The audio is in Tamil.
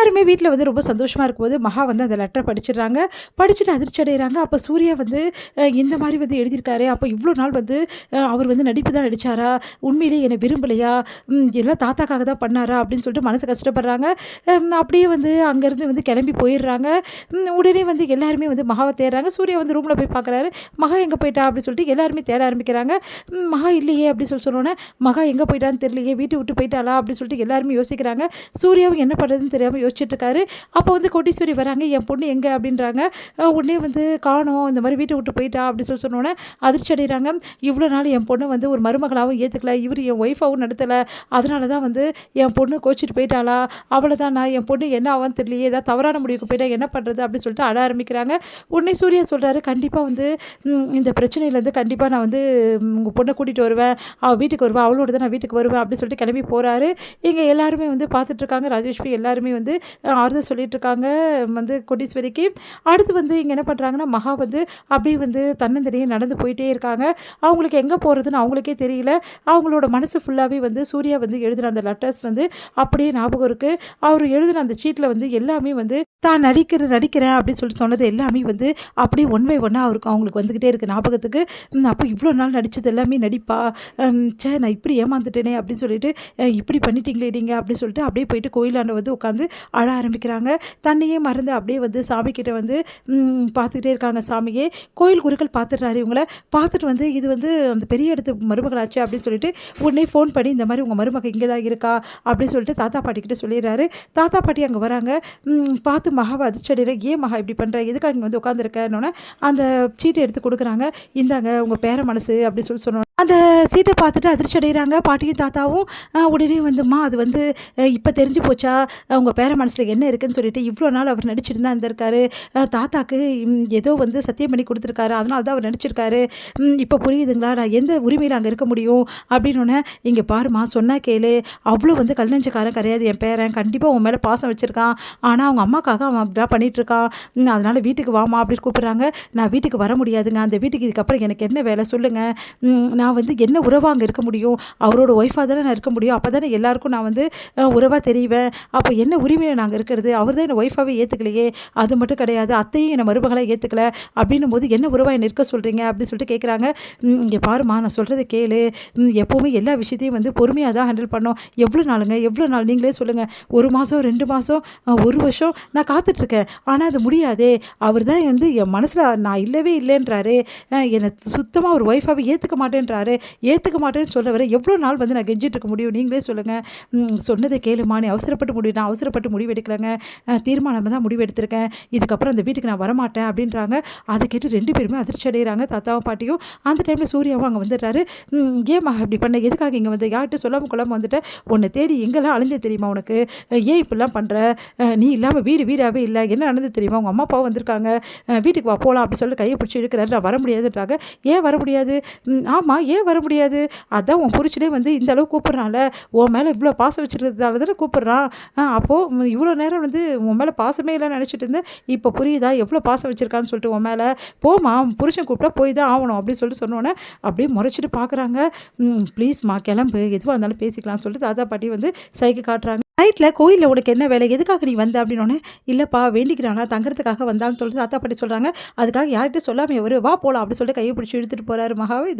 எல்லாருமே வீட்ல வந்து ரொம்ப சந்தோஷமா இருக்கும்போது, மகா வந்து அந்த லெட்டர படிச்சிடுறாங்க. படிச்சுட்டு அதிர்ச்சி அடையறாங்க. அப்ப சூர்யா வந்து இந்த மாரி வந்து எழுதியிருக்காரே! அப்ப இவ்ளோ நாள் வந்து அவர் வந்து நடிப்பு தான் நடிச்சாரா? உண்மையிலேயே என்ன விரும்பலையா? எல்லாம் தாத்தாக்காக தான் பண்ணாரா? அப்படின்னு சொல்லிட்டு மனசு கஷ்டப்படுறாங்க. அப்படியே வந்து அங்கேருந்து வந்து கிளம்பி போயிடுறாங்க. உடனே வந்து எல்லாருமே வந்து மகாவ தேடுறாங்க. சூர்யா வந்து ரூம்ல போய் பார்க்குறாரு. மகா எங்க போயிட்டா? அப்படின்னு சொல்லிட்டு எல்லாருமே தேட ஆரம்பிக்கிறாங்க. மகா இல்லையே! அப்படின்னு சொன்னோனே, மகா எங்க போயிட்டான்னு தெரியலையே! வீட்ட விட்டு போயிட்டாளா? அப்படின்னு சொல்லிட்டு எல்லாருமே யோசிக்கிறாங்க. சூர்யாவும் என்ன பண்ணுறதுன்னு தெரியாம யோசிச்சுட்டு இருக்காரு. அப்போ வந்து கோட்டீஸ்வரி வராங்க. என் பொண்ணு எங்க? அப்படின்றாங்க. உடனே வந்து காணோம். இந்த மாரி வீட்ட விட்டு போயிட்டா அப்படின்னு சொன்னோனே அதிர்ச்சி அடைகிறாங்க. இவ்வளோ நாள் என் பொண்ணு வந்து ஒரு மருமகளாவும் ஏத்துக்கல. இவரு என் ஒய்ஃபாவும் நடத்தல. அதனால தான் வந்து என் பொண்ணு கோச்சிட்டு போயிட்டாளா? அவ்வளோதான் நான் என் பொண்ணு என்ன ஆவான்னு தெரியலையே! ஏதாவது தவறான முடிவுக்கு போயிட்டா என்ன பண்ணுறது? அப்படின்னு சொல்லிட்டு அழ ஆரம்பிக்கிறாங்க. உடனே சூர்யா சொல்றாரு, கண்டிப்பா வந்து இந்த பிரச்சனையிலேருந்து கண்டிப்பா நான் வந்து உங்க பொண்ண கூட்டிட்டு வருவேன். அவ வீட்டுக்கு வருவா. அவளோட தான் நான் வீட்டுக்கு வருவேன் அப்படின்னு சொல்லிட்டு கிளம்பி போறாரு. இங்க எல்லாருமே வந்து பார்த்துட்டு இருக்காங்க. ராஜேஸ்வரி எல்லாருமே வந்து ஆறுதல் சொல்லிட்டு இருக்காங்க வந்து கோடீஸ்வரிக்கு. அடுத்து வந்து இங்க என்ன பண்றாங்கன்னா, மகா வந்து அப்படியே வந்து தன்னந்தனியே நடந்து போயிட்டே இருக்காங்க. அவங்களுக்கு எங்க போறதுன்னு அவங்களுக்கே தெரியல. அவங்களோட மனசு ஃபுல்லாவே வந்து சூர்யா வந்து எழுதின அந்த லெட்டர்ஸ் வந்து அப்படியே ஞாபகம் இருக்கு. அவரு எழுதின அந்த சீட்ல வந்து எல்லாமே வந்து தான் நடிக்கிறேன் அப்படின்னு சொல்லிட்டு சொன்னது எல்லாமே வந்து அப்படியே ஒன் பை ஒன்னா அவங்களுக்கு வந்துகிட்டே இருக்கு ஞாபகத்துக்கு. அப்போ இவ்வளோ நாள் நடிச்சது எல்லாமே நடிப்பா? நான் இப்படி ஏமாந்துட்டேனே அப்படின்னு சொல்லிட்டு இப்படி பண்ணிட்டீங்களே நீங்கள் அப்படின்னு சொல்லிட்டு அப்படியே போயிட்டு கோயிலாண்ட வந்து உட்காந்து அழ ஆரம்பிக்கிறாங்க. தன்னையே மறந்து அப்படியே வந்து சாமிக்கிட்ட வந்து பார்த்துக்கிட்டே இருக்காங்க. சாமியே கோயில் குருக்கள் பார்த்துடுறாரு இவங்கள. பார்த்துட்டு வந்து இது வந்து அந்த பெரிய இடத்து மருமகளாச்சு அப்படின்னு சொல்லிட்டு உடனே ஃபோன் பண்ணி இந்த மாதிரி உங்கள் மருமக இங்கே தான் இருக்கா அப்படின்னு சொல்லிட்டு தாத்தா பாட்டிக்கிட்ட சொல்லிடுறாரு. தாத்தா பாட்டி அங்கே வராங்க. பார்த்து மகாவை அதிர்ச்சி அடைகிற, ஏன் மகா இப்படி பண்ணுற, எதுக்காக இங்கே வந்து உட்காந்துருக்கேன்னொன்னே அந்த சீட்டை எடுத்து கொடுக்குறாங்க. இந்தாங்க உங்கள் பேர மனசு அப்படின்னு சொல்லி சொன்னோம். அந்த சீட்டை பார்த்துட்டு அதிர்ச்சி அடைகிறாங்க பாட்டியும் தாத்தாவும். உடனே வந்துமா அது வந்து இப்போ தெரிஞ்சு போச்சா உங்கள் பேர மனசில் என்ன இருக்குன்னு சொல்லிட்டு இவ்வளோ நாள் அவர் நடிச்சிட்டு தான் இருந்திருக்காரு. தாத்தாக்கு ஏதோ வந்து சத்தியம் பண்ணி கொடுத்துருக்காரு, அதனால தான் அவர் நடிச்சிருக்காரு. இப்போ புரியுதுங்களா, நான் எந்த உரிமையில் அங்கே இருக்க முடியும் அப்படின்னோடனே, இங்கே பாருமா சொன்னா கேளு, அவ்வளோ வந்து கல்நெஞ்சக்காரன் கிடையாது என் பேரன், கண்டிப்பாக உன் மேலே பாசம் வச்சுருக்கான். ஆனால் அவங்க அம்மாக்காக அவன் அப்படிதான் பண்ணிகிட்ருக்கான். அதனால் வீட்டுக்கு வாமா அப்படின்னு கூப்பிட்றாங்க. நான் வீட்டுக்கு வர முடியாதுங்க. அந்த வீட்டுக்கு இதுக்கப்புறம் எனக்கு என்ன வேலை சொல்லுங்கள். நான் வந்து என்ன உறவாக அங்கே இருக்க முடியும்? அவரோட ஒய்ஃபாக தானே நான் இருக்க முடியும். அப்போ தானே எல்லாருக்கும் நான் வந்து உறவாக தெரிவேன். அப்போ என்ன உரிமையில் நாங்கள் இருக்கிறது? அவர் தான் என்னை ஒய்ஃபாகவே ஏற்றுக்கலையே. அது மட்டும் கிடையாது, அத்தையும் என்னை மருமகளாக ஏற்றுக்கல. அப்படின்னும் போது என்ன உறவாக என்ன இருக்க சொல்கிறீங்க அப்படின்னு சொல்லிட்டு கேட்குறாங்க. இங்கே பாருமா நான் சொல்கிறத கேளு. எப்போவுமே எல்லா விஷயத்தையும் வந்து பொறுமையாக தான் ஹேண்டில் பண்ணோம். எவ்வளோ நாளுங்க, எவ்வளோ நாள் நீங்களே சொல்லுங்கள். 1 மாதம் 2 மாதம் 1 வருஷம் நான் காத்துட்ருக்கேன். ஆனால் அது முடியாதே. அவர் தான் வந்து என் மனசில் நான் இல்லவே இல்லைன்றாரு. என்னை சுத்தமாக ஒரு ஒய்ஃபாகவே ஏற்றுக்க மாட்டேன்றாரு. ஏற்றுக்க மாட்டேன்னு சொல்ல வர எவ்வளோ நாள் வந்து நான் கெஞ்சிட்டு இருக்க முடியும்? நீங்களே சொல்லுங்கள். சொன்னதை கேளுமா, நீ அவசரப்பட்டு நான் அவசரப்பட்டு முடிவு எடுக்கலைங்க. தீர்மானமாக தான் முடிவு எடுத்திருக்கேன். இதுக்கப்புறம் அந்த வீட்டுக்கு நான் வரமாட்டேன் அப்படின்றாங்க. அதை கேட்டு 2 பேருமே அதிர்ச்சி அடைகிறாங்க, தாத்தாவும் பாட்டியும். அந்த டைமில் சூர்யாவும் அங்கே வந்துடுறாரு. ஏம்மா இப்படி பண்ண, எதுக்காக இங்கே வந்து யார்கிட்ட சொல்லாமல் கொள்ளாமல் வந்துட்ட? உன்னை தேடி எங்கெல்லாம் அழிஞ்சே தெரியுமா உனக்கு? ஏன் இப்படிலாம் பண்ணுற? நீ இல்லாமல் வீடாகவே இல்லை. என்ன நடந்தது தெரியுமா? உங்கள் அம்மா அப்பாவும் வந்திருக்காங்க. வீட்டுக்கு வா போகலாம் அப்படி சொல்லி கையை பிடிச்சி இருக்கிறாரு. நான் வர முடியாதுன்றாங்க. ஏன் வர முடியாது? ஆமாம், ஏன் வர முடியாது? அதான் உன் புருஷனே வந்து இந்த அளவு கூப்பிட்றான்ல, உன் மேலே இவ்வளோ பாசம் வச்சுருக்கிறதால தானே கூப்பிட்றான். அப்போது இவ்வளோ நேரம் வந்து உன் மேலே பாசமே இல்லைன்னு நினச்சிட்டு இருந்தேன். இப்போ புரியுதா எவ்வளோ பாசம் வச்சுருக்கான்னு சொல்லிட்டு உன் மேலே? போமா, புருஷன் கூப்பிட்டா போய் தான் ஆகணும் அப்படின்னு சொல்லிட்டு சொன்னோன்னே அப்படியே முறைச்சிட்டு பார்க்குறாங்க. ப்ளீஸ்மா கிளம்பு, எதுவாக இருந்தாலும் பேசிக்கலாம்னு சொல்லிட்டு தாத்தா பாட்டி வந்து சைகை காட்டுறாங்க. நைட்டில் கோயிலில் உனக்கு என்ன வேலை, எதுக்காக நீ வந்த அப்படின்னோடனே, இல்லைப்பா வேண்டிக்கிறானா தங்குறதுக்காக வந்தான்னு சொல்லிட்டு தாத்தா பாட்டி சொல்கிறாங்க. அதுக்காக யார்கிட்ட சொல்லாமல் வா போகலாம் அப்படின்னு சொல்லிட்டு கையை பிடிச்சி இழுத்துட்டு போகிறாரு மகாவை.